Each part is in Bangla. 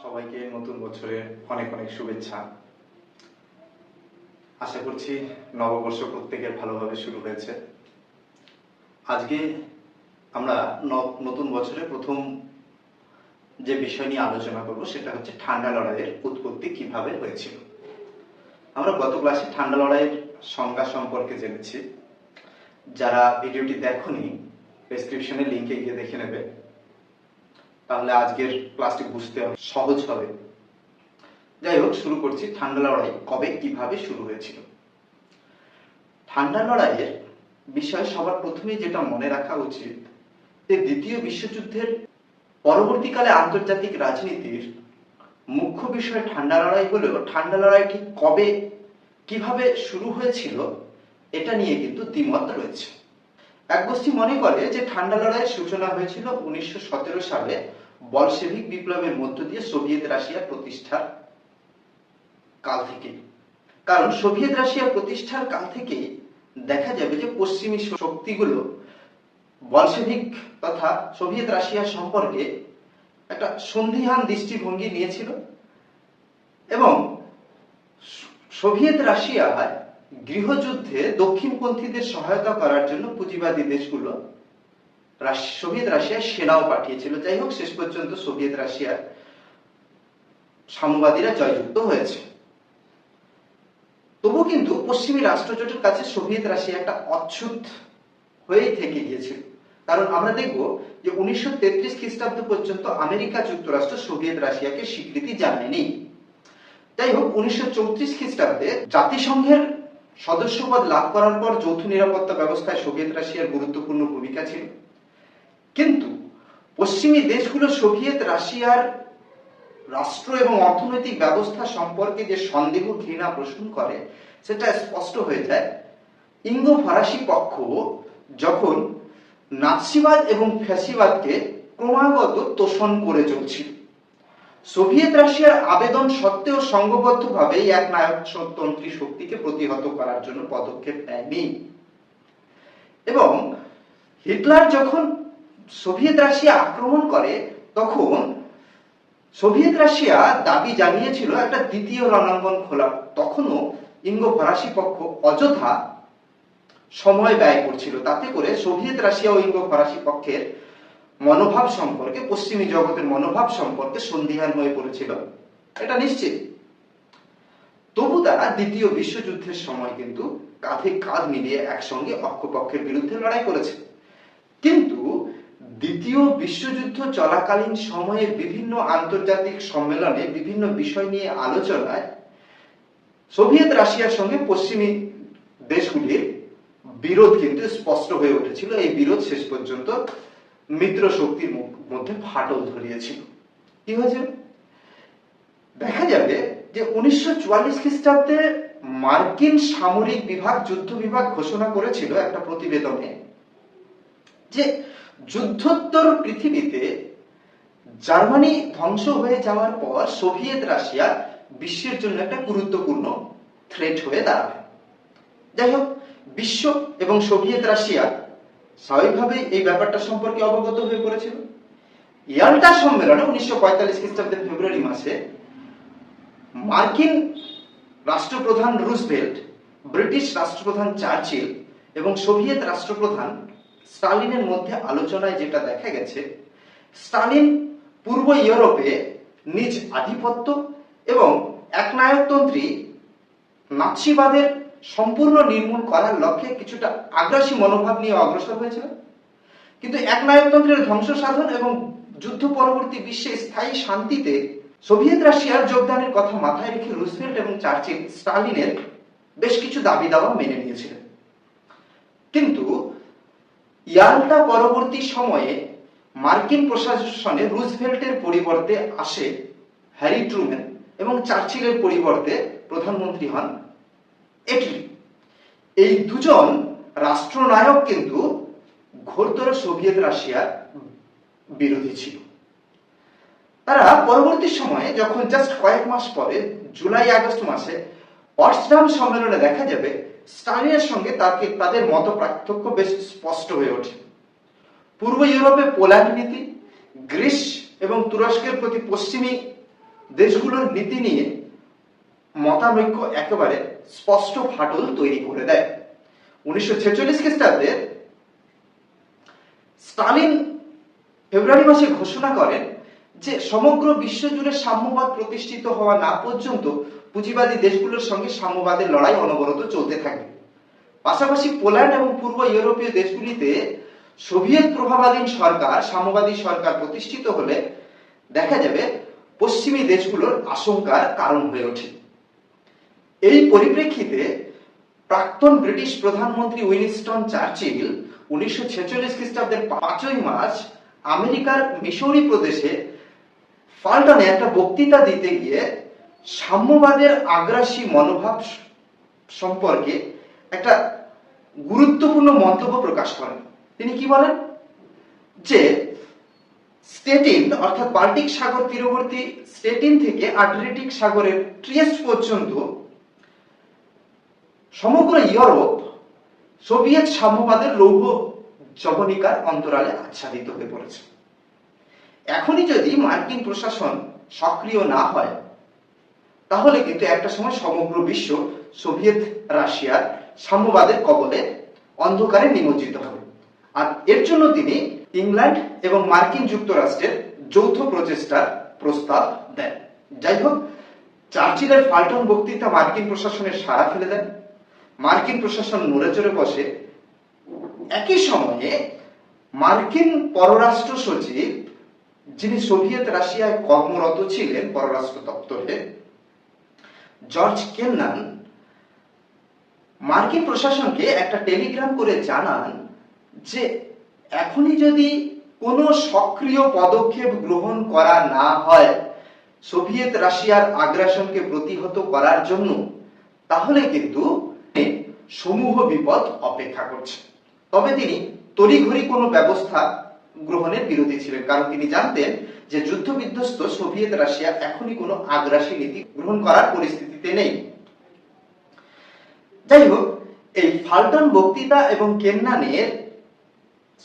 সবাইকে নতুন বছরের অনেক অনেক শুভেচ্ছা। আশা করছি নববর্ষ প্রত্যেকের ভালোভাবে শুরু হয়েছে। আজকে আমরা নতুন বছরের প্রথম যে বিষয় নিয়ে আলোচনা করব সেটা হচ্ছে ঠান্ডা লড়াইয়ের উৎপত্তি কিভাবে হয়েছিল। আমরা গত ক্লাসে ঠান্ডা লড়াইয়ের সংজ্ঞা সম্পর্কে জেনেছি। যারা ভিডিওটি দেখোনি, ডেসক্রিপশনে লিংকে গিয়ে দেখে নেবে, তাহলে আজকের ক্লাসটি বুঝতে সহজ হবে। যাই হোক, শুরু করছি। ঠান্ডা লড়াই কবে কিভাবে শুরু হয়েছিল। ঠান্ডা লড়াইয়ের বিষয় সবার প্রথমে যেটা মনে রাখা উচিত যে দ্বিতীয় বিশ্বযুদ্ধের পরবর্তীকালে আন্তর্জাতিক রাজনীতির মুখ্য বিষয় ঠান্ডা লড়াই হলেও ঠান্ডা লড়াই ঠিক কবে কিভাবে শুরু হয়েছিল এটা নিয়ে কিন্তু দ্বিমত রয়েছে। এক গোষ্ঠী মনে করে যে ঠান্ডা লড়াইয়ের সূচনা হয়েছিল 1917 সালে বলশেভিক বিপ্লবের মধ্য দিয়ে সোভিয়েত রাশিয়ার প্রতিষ্ঠার কাল থেকে। কারণ সোভিয়েত রাশিয়ার প্রতিষ্ঠার কাল থেকে দেখা যাবে যে পশ্চিমী শক্তিগুলো বলশেভিক তথা সোভিয়েত রাশিয়ার সম্পর্কে একটা সন্দিহান দৃষ্টিভঙ্গি নিয়েছিল এবং সোভিয়েত রাশিয়ায় গৃহযুদ্ধে দক্ষিণপন্থীদের সহায়তা করার জন্য পুঁজিবাদী দেশগুলো সোভিয়েত রাশিয়ায় সেনাও পাঠিয়েছিল। যাই হোক, শেষ পর্যন্ত সোভিয়েত রাশিয়ার সাম্যবাদীরা জয়যুক্ত হয়েছে। তবু কিন্তু পশ্চিমী রাষ্ট্রজোটের কাছে সোভিয়েত রাশিয়া একটা অচ্ছুত হয়েই থেকে গিয়েছিল। কারণ আমরা দেখব যে 1933 খ্রিস্টাব্দ পর্যন্ত আমেরিকা যুক্তরাষ্ট্র সোভিয়েত রাশিয়াকে স্বীকৃতি জানায়নি। যাই হোক, 1934 খ্রিস্টাব্দে জাতিসংঘের সদস্যপদ লাভ করার পর যৌথ নিরাপত্তা ব্যবস্থায় সোভিয়েত রাশিয়ার গুরুত্বপূর্ণ ভূমিকা ছিল। কিন্তু পশ্চিমী দেশগুলো সোভিয়েত রাশিয়ার রাষ্ট্র এবং অর্থনৈতিক ব্যবস্থা সম্পর্কে যে সন্দেহ ঘৃণা পোষণ করে সেটা স্পষ্ট হয়ে যায় ইঙ্গো ফরাসি পক্ষ যখন নাৎসিবাদ এবং ফ্যাসিবাদকে ক্রমাগত তোষণ করে চলছিল। সোভিয়েত রাশিয়ার আবেদন সত্ত্বেও সংঘবদ্ধভাবে এক নায়কতন্ত্রী শক্তিকে প্রতিহত করার জন্য পদক্ষেপ নেয়নি। এবং হিটলার যখন সোভিয়েত রাশিয়া আক্রমণ করে তখন সোভিয়েত রাশিয়া দাবি জানিয়েছিল একটা দ্বিতীয় রণাঙ্গন খোলা। তখনও ইঙ্গো ফরাসি পক্ষ অযথা সময় ব্যয় করছিল, তাতে করে সোভিয়েত রাশিয়া ও ইঙ্গো ফরাসি পক্ষের মনোভাব সম্পর্কে, পশ্চিমী জগতের মনোভাব সম্পর্কে সন্দিহান হয়ে পড়েছিল, এটা নিশ্চিত। তবু তারা দ্বিতীয় বিশ্বযুদ্ধের সময় কিন্তু কাঁধে কাঁধ মিলিয়ে একসঙ্গে অক্ষপক্ষের বিরুদ্ধে লড়াই করেছে। কিন্তু দ্বিতীয় বিশ্বযুদ্ধ চলাকালীন সময়ে বিভিন্ন আন্তর্জাতিক সম্মেলনে বিভিন্ন বিষয় নিয়ে আলোচনায় সোভিয়েত রাশিয়ার সঙ্গে পশ্চিমী দেশগুলির বিরোধ কিন্তু স্পষ্ট হয়ে উঠেছিল। এই বিরোধ শেষ পর্যন্ত মিত্র শক্তির মধ্যে ফাটল ধরিয়েছিল। কি হয়েছিল দেখা যাবে যে 1944 খ্রিস্টাব্দে মার্কিন সামরিক বিভাগ যুদ্ধ বিভাগ ঘোষণা করেছিল একটা প্রতিবেদনে যে যুদ্ধোত্তর পৃথিবীতে জার্মানি ধ্বংস হয়ে যাওয়ার পর সোভিয়েত রাশিয়া বিশ্বের জন্য একটা গুরুত্বপূর্ণ থ্রেট হয়ে দাঁড়াবে। যাই হোক, বিশ্ব এবং সোভিয়েত রাশিয়া স্বাভাবিকভাবে এই ব্যাপারটা সম্পর্কে অবগত হয়ে পড়েছিল। ইয়াল্টা সম্মেলনে 1945 খ্রিস্টাব্দের ফেব্রুয়ারি মাসে মার্কিন রাষ্ট্রপ্রধান রুজভেল্ট, ব্রিটিশ রাষ্ট্রপ্রধান চার্চিল এবং সোভিয়েত রাষ্ট্রপ্রধান স্টালিনের মধ্যে আলোচনায় যেটা দেখা গেছে, স্টালিন পূর্ব ইউরোপে নিজ আধিপত্য এবং একনায়কতন্ত্রী নাৎসিবাদের সম্পূর্ণ নির্মূল করার লক্ষ্যে কিছুটা আগ্রাসী মনোভাব নিয়ে অগ্রসর হয়েছিল। কিন্তু একনায়কতন্ত্রের ধ্বংস সাধন এবং যুদ্ধ পরবর্তী বিশ্বে স্থায়ী শান্তিতে সোভিয়েত রাশিয়ার যোগদানের কথা মাথায় রেখে রুজভেল্ট এবং চার্চিল স্টালিনের বেশ কিছু দাবি দাওয়া মেনে নিয়েছিলেন। কিন্তু ইয়াল্টা পরবর্তী সময়ে মার্কিন প্রশাসনে রুজভেল্টের পরিবর্তে আসে হ্যারি ট্রুম্যান এবং চার্চিলের পরিবর্তে প্রধানমন্ত্রী হন এটলি। এই দুজন রাষ্ট্রনায়ক কিন্তু ঘোরতর সোভিয়েত রাশিয়ার বিরোধী ছিল। তারা পরবর্তী সময়ে যখন জাস্ট কয়েক মাস পরে জুলাই আগস্ট মাসে পটসডাম সম্মেলনে দেখা যাবে স্টালিনের সঙ্গে তাদের মত পার্থক্য বেশ স্পষ্ট হয়ে ওঠে। পূর্ব ইউরোপে পোল্যান্ড নীতি গ্রিস এবং তুরস্কের প্রতি পশ্চিমী দেশগুলোর নীতি নিয়ে মতানৈক্য একেবারে স্পষ্ট ফাটল তৈরি করে দেয়। 1946 খ্রিস্টাব্দে স্টালিন ফেব্রুয়ারি মাসে ঘোষণা করেন যে সমগ্র বিশ্ব জুড়ে সাম্যবাদ প্রতিষ্ঠিত হওয়া না পর্যন্ত পুঁজিবাদী দেশগুলোর সঙ্গে সাম্যবাদের লড়াই অনবরত চলতে থাকবে। পাশাপাশি পোল্যান্ড এবং পূর্ব ইউরোপীয় দেশগুলিতে সোভিয়েত প্রভাবাধীন সরকার, সাম্যবাদী সরকার প্রতিষ্ঠিত হলে দেখা যাবে পশ্চিমী দেশগুলোর আশঙ্কার কারণ হয়ে ওঠে। এই পরিপ্রেক্ষিতে প্রাক্তন ব্রিটিশ প্রধানমন্ত্রী উইনস্টন চার্চিল 1946 খ্রিস্টাব্দের 5ই মার্চ আমেরিকার মিসৌরি প্রদেশে ফাল্টনে একটা বক্তৃতা দিতে গিয়ে সাম্যবাদের আগ্রাসী মনোভাব সম্পর্কে একটা গুরুত্বপূর্ণ মন্তব্য প্রকাশ করেন। তিনি কি বলেন যে স্টেটিন অর্থাৎ বাল্টিক সাগর তীরবর্তী স্টেটিন থেকে আড্রিয়াটিক সাগরের ট্রিয়েস্ট পর্যন্ত সমগ্র ইউরোপ সোভিয়েত সাম্যবাদের লৌহ জবনিকার অন্তরালে আচ্ছাদিত হয়ে পড়েছে। এখনই যদি মার্কিন প্রশাসন সক্রিয় না হয় তাহলে কিন্তু একটা সময় সমগ্র বিশ্ব সোভিয়েত রাশিয়ার সাম্যবাদের কবলে অন্ধকারে নিমজ্জিত হবে। আর এর জন্য তিনি ইংল্যান্ড এবং মার্কিন যুক্তরাষ্ট্রের যৌথ প্রচেষ্টার প্রস্তাব দেন। যাই হোক, চার্চিলের ফাল্টন বক্তৃতা মার্কিন প্রশাসনের সাড়া ফেলে দেন। মার্কিন প্রশাসন নড়ে চড়ে বসে। একই সময়ে মার্কিন পররাষ্ট্র সচিব, যিনি সোভিয়েত রাশিয়ায় কর্মরত ছিলেন পররাষ্ট্র দপ্তরে, জর্জ কেন্নান, মার্কিন প্রশাসনকে একটা টেলিগ্রাম করে জানান যে এখনই যদি কোনো সক্রিয় পদক্ষেপ গ্রহণ করা না হয় সোভিয়েত রাশিয়ার আগ্রাসনকে প্রতিহত করার জন্য, তাহলে কিন্তু সমূহ বিপদ অপেক্ষা করছে। তবে তিনি তড়িঘড়ি কোনো ব্যবস্থা গ্রহণের বিরোধী ছিলেন, কারণ তিনি জানতেন যে যুদ্ধ বিধ্বস্ত সোভিয়েত রাশিয়া এখনই কোনো আগ্রাসী নীতি গ্রহণ করার পরিস্থিতিতে নেই। যাই হোক, এই ফাল্টন বক্তৃতা এবং কেন্নানের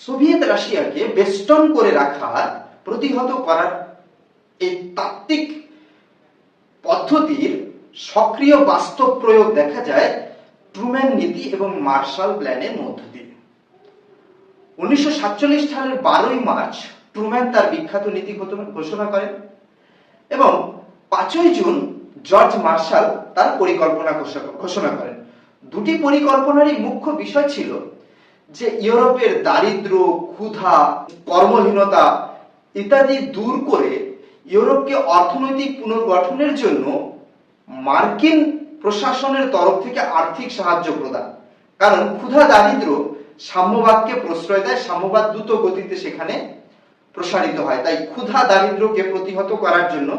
সোভিয়েত রাশিয়াকে বেষ্টন করে রাখার, প্রতিহত করার এই তাত্ত্বিক পদ্ধতির সক্রিয় বাস্তব প্রয়োগ দেখা যায় ট্রুম্যান নীতি এবং মার্শাল প্ল্যানের মধ্য দিয়ে। 1947 সালের 12ই মার্চ ট্রুম্যান তার বিখ্যাত নীতি ঘোষণা করেন এবং 5ই জুন জর্জ মার্শাল তার পরিকল্পনা ঘোষণা করেন। দুটি পরিকল্পনারই মুখ্য বিষয় ছিল যে ইউরোপের দারিদ্র্য, ক্ষুধা, কর্মহীনতা ইত্যাদি দূর করে ইউরোপকে অর্থনৈতিক পুনর্গঠনের জন্য মার্কিন প্রশাসনের তরফ থেকে আর্থিক সাহায্য প্রদান। কারণ ক্ষুধা, দারিদ্র্য সাম্যবাদকে প্রশ্রয় দেয়, সাম্যবাদ দ্রুত গতিতে সেখানে প্রসারিত হয়। তাই ক্ষুধা, দারিদ্র্যকে প্রতিহত করার জন্য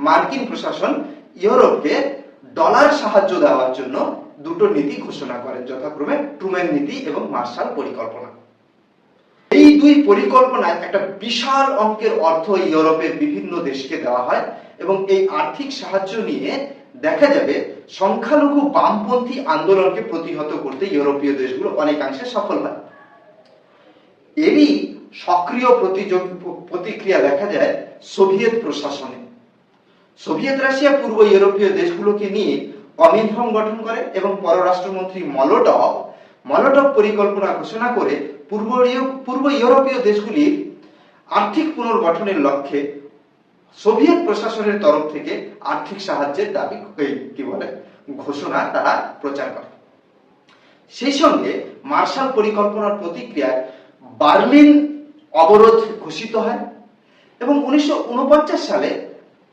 মার্কিন প্রশাসন ইউরোপকে ডলার সাহায্য দেওয়ার জন্য দুটো নীতি ঘোষণা করেন, যথাক্রমে ট্রুম্যান নীতি এবং মার্শাল পরিকল্পনা। এই দুই পরিকল্পনায় একটা বিশাল অঙ্কের অর্থ ইউরোপের বিভিন্ন দেশকে দেওয়া হয় এবং এই আর্থিক সাহায্য নিয়ে দেখা যাবে সংখ্যালঘু বামপন্থী আন্দোলনকে প্রতিহত করতে ইউরোপীয় দেশগুলো অনেকাংশে সফল হয়। এরই সক্রিয় প্রতিক্রিয়া দেখা যায় সোভিয়েত প্রশাসনে। সোভিয়েত রাশিয়া পূর্ব ইউরোপীয় দেশগুলোকে নিয়ে কমিনফর্ম গঠন করে এবং পররাষ্ট্রমন্ত্রী মলোটভ পরিকল্পনা ঘোষণা করে পূর্ব ইউরোপীয় দেশগুলির আর্থিক পুনর্গঠনের লক্ষ্যে সোভিয়েত প্রশাসনের তরফ থেকে আর্থিক সাহায্যের দাবি ঘোষণা তারা প্রচার করে। সেই সঙ্গে মার্শাল পরিকল্পনার প্রতিক্রিয়ায় বার্লিন অবরোধ ঘোষিত হয় এবং 1949 সালে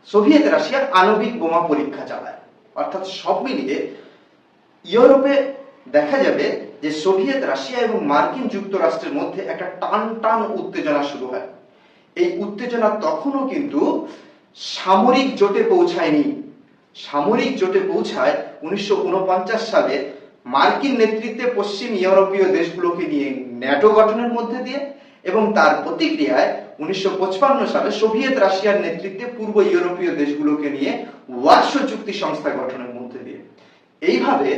সোভিয়েত রাশিয়া আণবিক বোমা পরীক্ষা চালায়। অর্থাৎ সব মিলিয়ে ইউরোপে দেখা যাবে যে সোভিয়েত রাশিয়া এবং মার্কিন যুক্তরাষ্ট্রের মধ্যে একটা টান উত্তেজনা শুরু হয়। এই উত্তেজনা তখনও কিন্তু সামরিক জোটে পৌঁছায়নি। সামরিক জোটে পৌঁছায় 1949 সালে মার্কিন নেতৃত্বে পশ্চিম ইউরোপীয় দেশগুলোকে নিয়ে ন্যাটো গঠনের মধ্যে দিয়ে এবং তার প্রতিক্রিয়ায় 1955 সালে সোভিয়েত রাশিয়ার নেতৃত্বে পূর্ব ইউরোপীয় দেশগুলোকে নিয়ে ওয়ারশো চুক্তি সংস্থা গঠনের মধ্যে দিয়ে। এইভাবে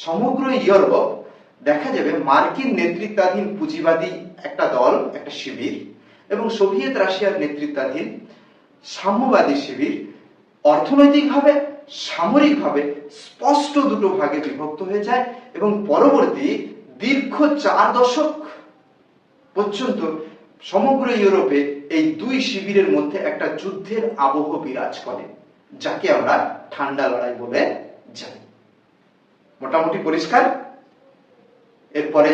সমগ্র ইউরোপ দেখা যাবে মার্কিন নেতৃত্বাধীন পুঁজিবাদী একটা দল, একটা শিবির এবং সোভিয়েত রাশিয়ার নেতৃত্বাধীন সাম্যবাদী শিবির অর্থনৈতিকভাবে, সামরিকভাবে স্পষ্ট দুটো ভাগে বিভক্ত হয়ে যায় এবং পরবর্তী দীর্ঘ 4 দশক পর্যন্ত সমগ্র ইউরোপে এই দুই শিবিরের মধ্যে একটা যুদ্ধের আবহ বিরাজ করে, যাকে আমরা ঠান্ডা লড়াই বলে জানি। মোটামুটি পরিষ্কার। এরপরে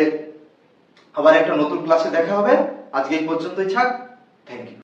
আবার একটা নতুন ক্লাসে দেখা হবে। আজকে এই পর্যন্তই থাক। Thank you.